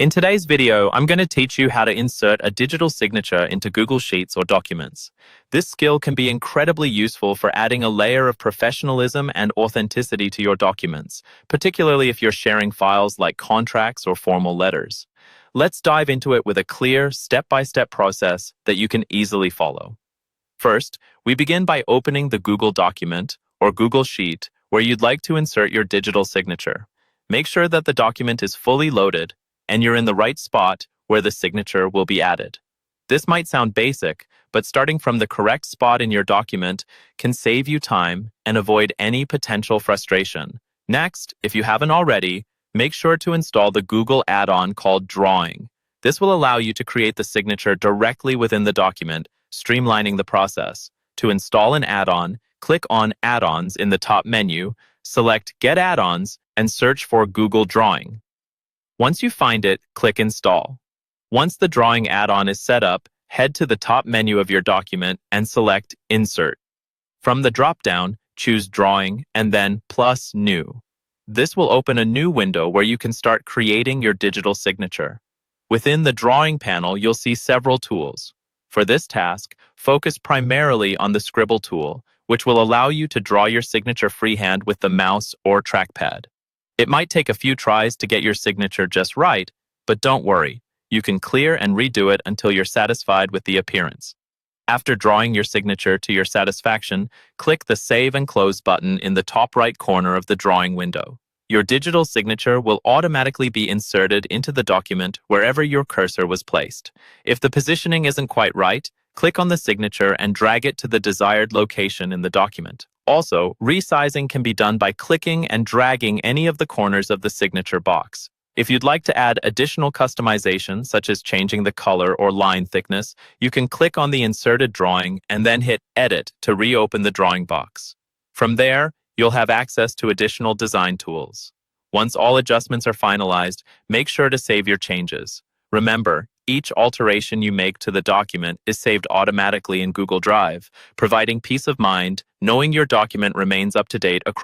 In today's video, I'm going to teach you how to insert a digital signature into Google Sheets or documents. This skill can be incredibly useful for adding a layer of professionalism and authenticity to your documents, particularly if you're sharing files like contracts or formal letters. Let's dive into it with a clear, step-by-step process that you can easily follow. First, we begin by opening the Google document or Google Sheet where you'd like to insert your digital signature. Make sure that the document is fully loaded and you're in the right spot where the signature will be added. This might sound basic, but starting from the correct spot in your document can save you time and avoid any potential frustration. Next, if you haven't already, make sure to install the Google add-on called Drawing. This will allow you to create the signature directly within the document, streamlining the process. To install an add-on, click on Add-ons in the top menu, select Get Add-ons, and search for Google Drawing. Once you find it, click Install. Once the Drawing add-on is set up, head to the top menu of your document and select Insert. From the drop-down, choose Drawing and then Plus New. This will open a new window where you can start creating your digital signature. Within the Drawing panel, you'll see several tools. For this task, focus primarily on the Scribble tool, which will allow you to draw your signature freehand with the mouse or trackpad. It might take a few tries to get your signature just right, but don't worry. You can clear and redo it until you're satisfied with the appearance. After drawing your signature to your satisfaction, click the Save and Close button in the top right corner of the drawing window. Your digital signature will automatically be inserted into the document wherever your cursor was placed. If the positioning isn't quite right, click on the signature and drag it to the desired location in the document. Also, resizing can be done by clicking and dragging any of the corners of the signature box. If you'd like to add additional customization, such as changing the color or line thickness, you can click on the inserted drawing and then hit Edit to reopen the drawing box. From there, you'll have access to additional design tools. Once all adjustments are finalized, make sure to save your changes. Remember, each alteration you make to the document is saved automatically in Google Drive, providing peace of mind knowing your document remains up to date across